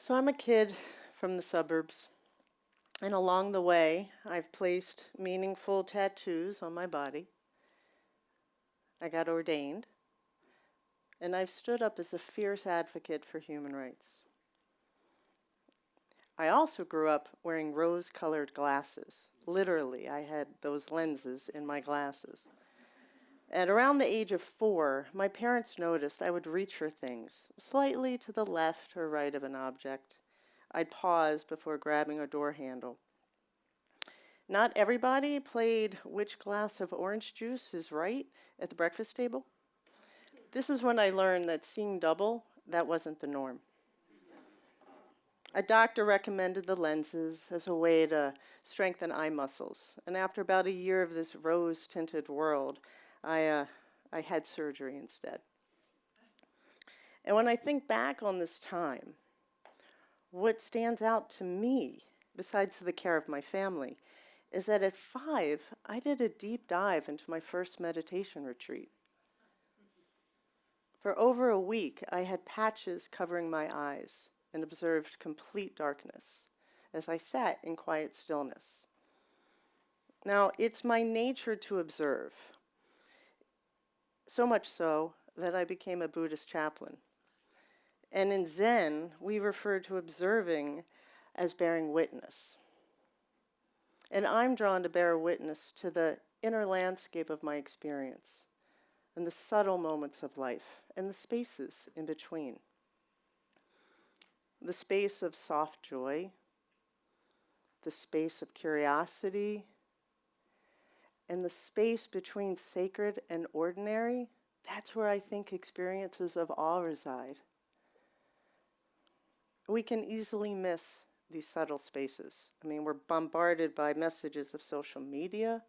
So I'm a kid from the suburbs, and along the way, I've placed meaningful tattoos on my body. I got ordained, and I've stood up as a fierce advocate for human rights. I also grew up wearing rose-colored glasses. Literally, I had those lenses in my glasses. At around the age of 4, my parents noticed I would reach for things, slightly to the left or right of an object. I'd pause before grabbing a door handle. Not everybody played which glass of orange juice is right at the breakfast table. This is when I learned that seeing double, that wasn't the norm. A doctor recommended the lenses as a way to strengthen eye muscles. And after about a year of this rose-tinted world, I had surgery instead. And when I think back on this time, what stands out to me, besides the care of my family, is that at 5, I did a deep dive into my first meditation retreat. For over a week, I had patches covering my eyes and observed complete darkness as I sat in quiet stillness. Now, it's my nature to observe, so much so that I became a Buddhist chaplain. And in Zen, we refer to observing as bearing witness. And I'm drawn to bear witness to the inner landscape of my experience and the subtle moments of life and the spaces in between. The space of soft joy, the space of curiosity, and the space between sacred and ordinary, that's where I think experiences of awe reside. We can easily miss these subtle spaces. I mean, we're bombarded by messages of social media.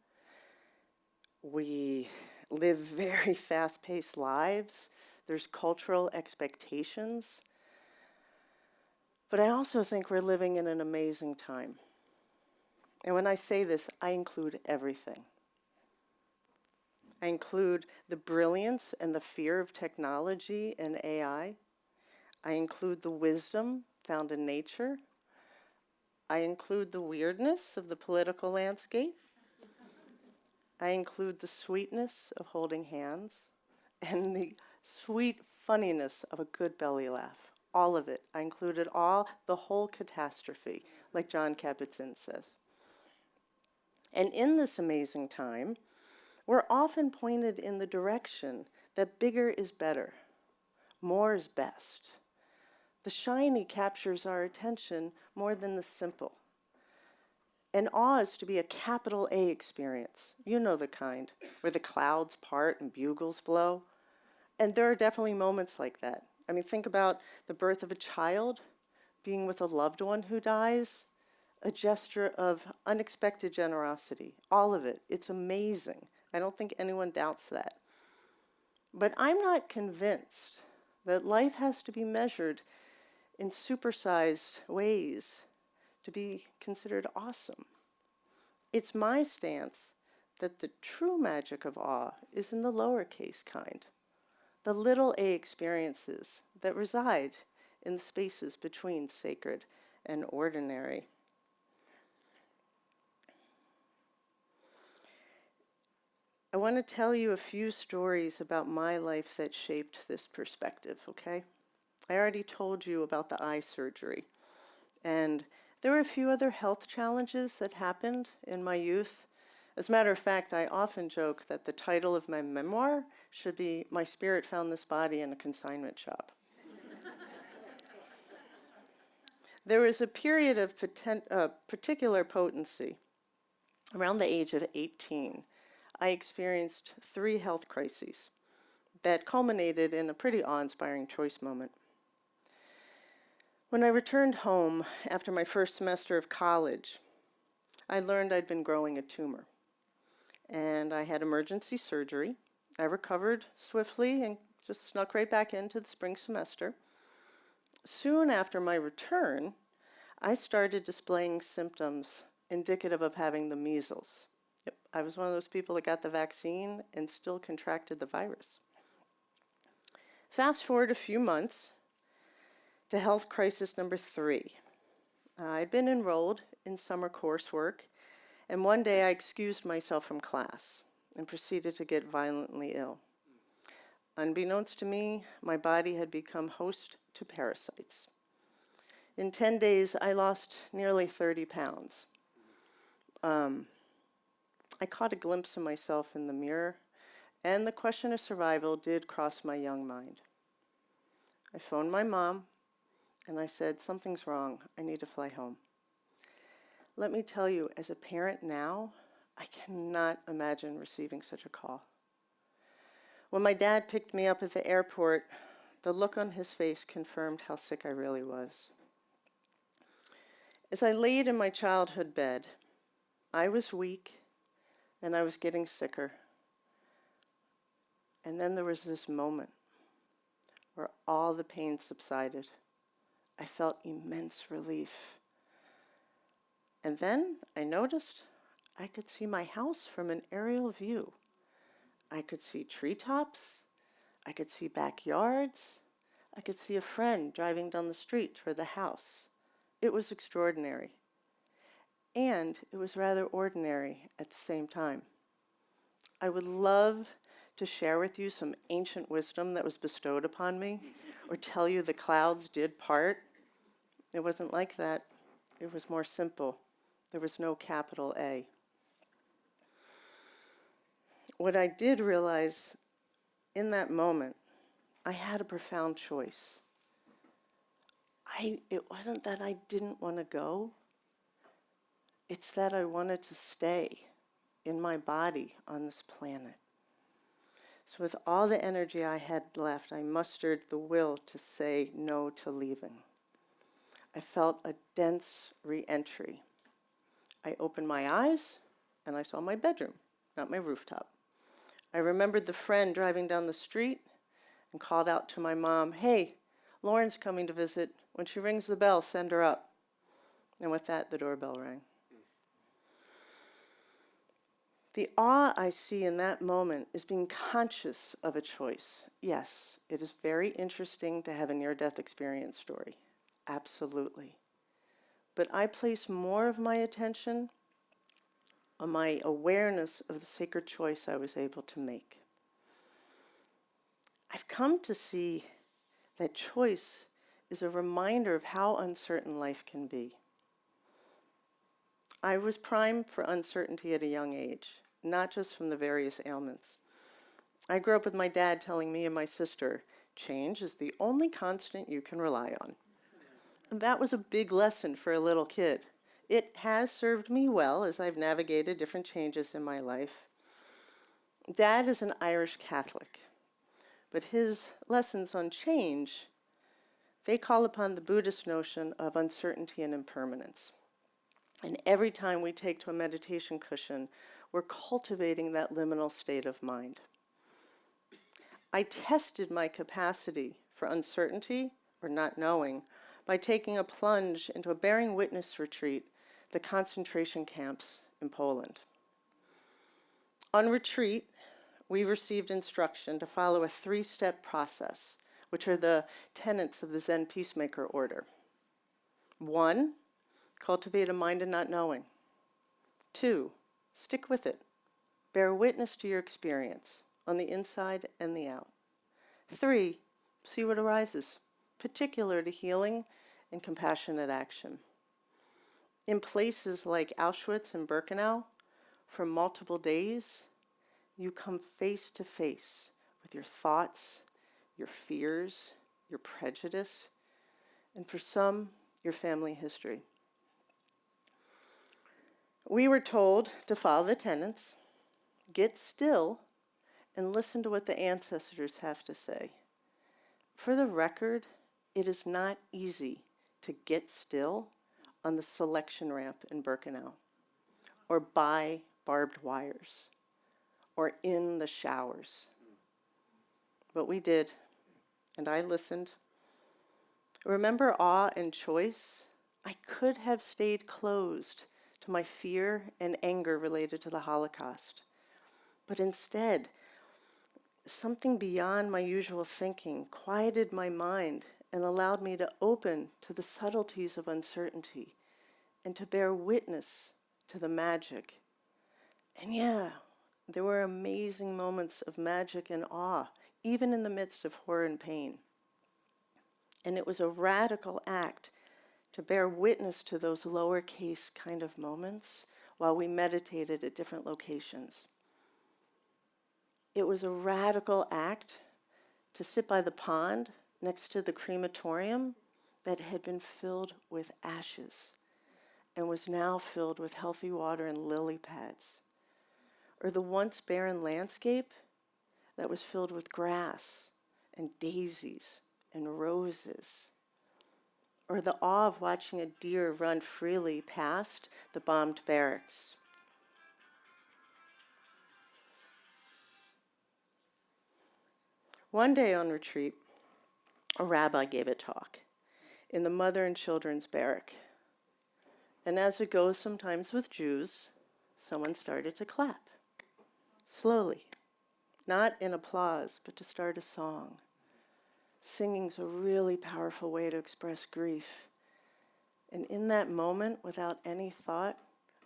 We live very fast-paced lives. There's cultural expectations. But I also think we're living in an amazing time. And when I say this, I include everything. I include the brilliance and the fear of technology and AI. I include the wisdom found in nature. I include the weirdness of the political landscape. I include the sweetness of holding hands and the sweet funniness of a good belly laugh. All of it. I included all, the whole catastrophe, like John Kabat-Zinn says. And in this amazing time, we're often pointed in the direction that bigger is better, more is best. The shiny captures our attention more than the simple. And awe is to be a capital A experience. You know the kind, where the clouds part and bugles blow. And there are definitely moments like that. I mean, think about the birth of a child, being with a loved one who dies, a gesture of unexpected generosity, all of it. It's amazing. I don't think anyone doubts that. But I'm not convinced that life has to be measured in supersized ways to be considered awesome. It's my stance that the true magic of awe is in the lowercase kind, the little a experiences that reside in the spaces between sacred and ordinary. I want to tell you a few stories about my life that shaped this perspective, okay? I already told you about the eye surgery, and there were a few other health challenges that happened in my youth. As a matter of fact, I often joke that the title of my memoir should be "My Spirit Found This Body in a Consignment Shop." There was a period of particular potency. Around the age of 18, I experienced 3 health crises that culminated in a pretty awe-inspiring choice moment. When I returned home after my first semester of college, I learned I'd been growing a tumor. And I had emergency surgery. I recovered swiftly and just snuck right back into the spring semester. Soon after my return, I started displaying symptoms indicative of having the measles. Yep, I was one of those people that got the vaccine and still contracted the virus. Fast forward a few months to health crisis number 3. I'd been enrolled in summer coursework, and one day I excused myself from class and proceeded to get violently ill. Unbeknownst to me, my body had become host to parasites. In 10 days, I lost nearly 30 pounds. I caught a glimpse of myself in the mirror, and the question of survival did cross my young mind. I phoned my mom, and I said, "Something's wrong. I need to fly home." Let me tell you, as a parent now, I cannot imagine receiving such a call. When my dad picked me up at the airport, the look on his face confirmed how sick I really was. As I laid in my childhood bed, I was weak and I was getting sicker. And then there was this moment where all the pain subsided. I felt immense relief. And then I noticed I could see my house from an aerial view. I could see treetops. I could see backyards. I could see a friend driving down the street toward the house. It was extraordinary. And it was rather ordinary at the same time. I would love to share with you some ancient wisdom that was bestowed upon me, or tell you the clouds did part. It wasn't like that. It was more simple. There was no capital A. What I did realize in that moment, I had a profound choice. It wasn't that I didn't want to go. It's that I wanted to stay in my body on this planet. So with all the energy I had left, I mustered the will to say no to leaving. I felt a dense re-entry. I opened my eyes and I saw my bedroom, not my rooftop. I remembered the friend driving down the street and called out to my mom, "Hey, Lauren's coming to visit. When she rings the bell, send her up." And with that, the doorbell rang. The awe I see in that moment is being conscious of a choice. Yes, it is very interesting to have a near-death experience story. Absolutely. But I place more of my attention on my awareness of the sacred choice I was able to make. I've come to see that choice is a reminder of how uncertain life can be. I was primed for uncertainty at a young age, not just from the various ailments. I grew up with my dad telling me and my sister, "Change is the only constant you can rely on." And that was a big lesson for a little kid. It has served me well as I've navigated different changes in my life. Dad is an Irish Catholic, but his lessons on change, they call upon the Buddhist notion of uncertainty and impermanence. And every time we take to a meditation cushion, we're cultivating that liminal state of mind. I tested my capacity for uncertainty or not knowing by taking a plunge into a bearing witness retreat, the concentration camps in Poland. On retreat, we received instruction to follow a 3-step process, which are the tenets of the Zen Peacemaker order. 1, cultivate a mind of not knowing. 2, stick with it. Bear witness to your experience on the inside and the out. 3, see what arises, particular to healing and compassionate action. In places like Auschwitz and Birkenau, for multiple days, you come face to face with your thoughts, your fears, your prejudice, and for some, your family history. We were told to follow the tenets, get still, and listen to what the ancestors have to say. For the record, it is not easy to get still on the selection ramp in Birkenau, or by barbed wires, or in the showers. But we did, and I listened. Remember awe and choice? I could have stayed closed to my fear and anger related to the Holocaust. But instead, something beyond my usual thinking quieted my mind and allowed me to open to the subtleties of uncertainty and to bear witness to the magic. And yeah, there were amazing moments of magic and awe, even in the midst of horror and pain. And it was a radical act to bear witness to those lowercase kind of moments while we meditated at different locations. It was a radical act to sit by the pond next to the crematorium that had been filled with ashes and was now filled with healthy water and lily pads. Or the once barren landscape that was filled with grass and daisies and roses. Or the awe of watching a deer run freely past the bombed barracks. One day on retreat, a rabbi gave a talk in the mother and children's barrack. And as it goes sometimes with Jews, someone started to clap, slowly, not in applause, but to start a song. Singing's a really powerful way to express grief. And in that moment, without any thought,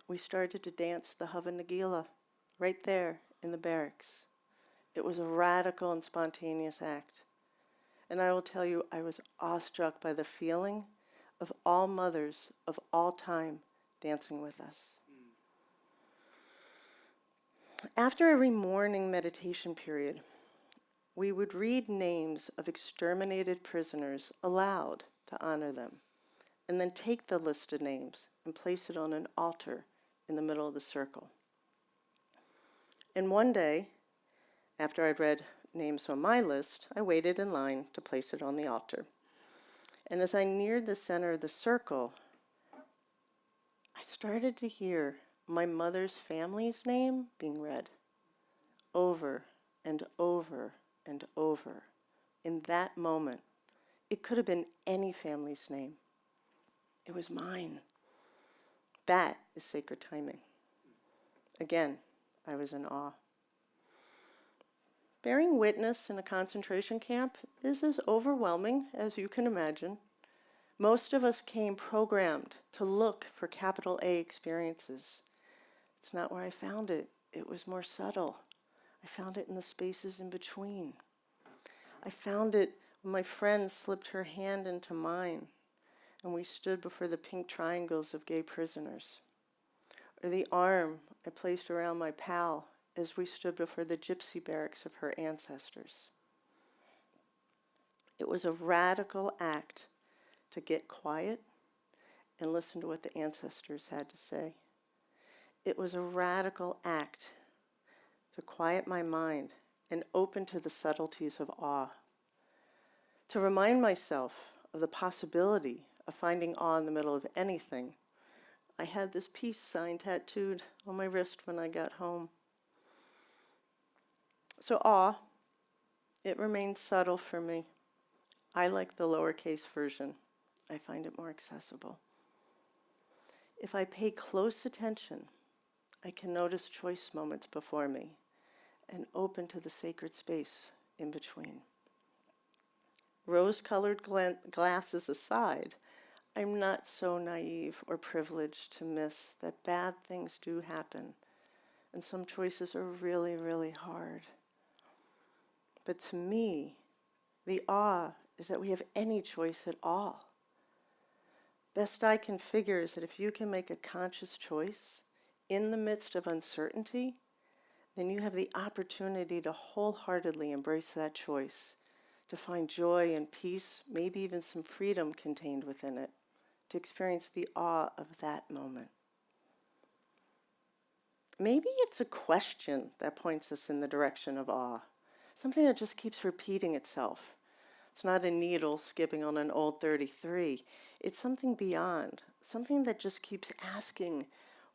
we started to dance the Hava Nagila right there in the barracks. It was a radical and spontaneous act. And I will tell you, I was awestruck by the feeling of all mothers of all time dancing with us. After every morning meditation period, we would read names of exterminated prisoners aloud to honor them, and then take the list of names and place it on an altar in the middle of the circle. And one day, after I'd read names on my list, I waited in line to place it on the altar. And as I neared the center of the circle, I started to hear my mother's family's name being read over and over and over. In that moment, it could have been any family's name. It was mine. That is sacred timing. Again, I was in awe. Bearing witness in a concentration camp is as overwhelming as you can imagine. Most of us came programmed to look for capital A experiences. It's not where I found it. It was more subtle. I found it in the spaces in between. I found it when my friend slipped her hand into mine and we stood before the pink triangles of gay prisoners. Or the arm I placed around my pal as we stood before the gypsy barracks of her ancestors. It was a radical act to get quiet and listen to what the ancestors had to say. It was a radical act to quiet my mind and open to the subtleties of awe. To remind myself of the possibility of finding awe in the middle of anything. I had this peace sign tattooed on my wrist when I got home. So awe, it remains subtle for me. I like the lowercase version. I find it more accessible. If I pay close attention, I can notice choice moments before me and open to the sacred space in between. Rose-colored glasses aside, I'm not so naive or privileged to miss that bad things do happen, and some choices are really, really hard. But to me, the awe is that we have any choice at all. Best I can figure is that if you can make a conscious choice in the midst of uncertainty, then you have the opportunity to wholeheartedly embrace that choice, to find joy and peace, maybe even some freedom contained within it, to experience the awe of that moment. Maybe it's a question that points us in the direction of awe, something that just keeps repeating itself. It's not a needle skipping on an old 33. It's something beyond, something that just keeps asking,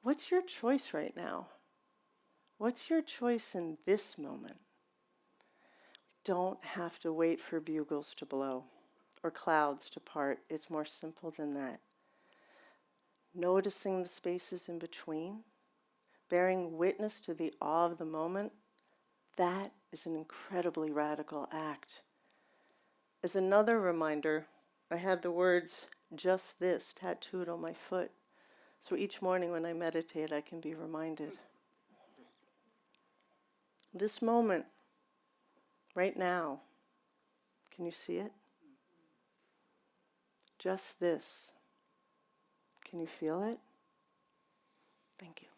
what's your choice right now? What's your choice in this moment? We don't have to wait for bugles to blow or clouds to part. It's more simple than that. Noticing the spaces in between, bearing witness to the awe of the moment, that is an incredibly radical act. As another reminder, I had the words, "just this," tattooed on my foot. So each morning when I meditate, I can be reminded. This moment, right now, can you see it? Just this. Can you feel it? Thank you.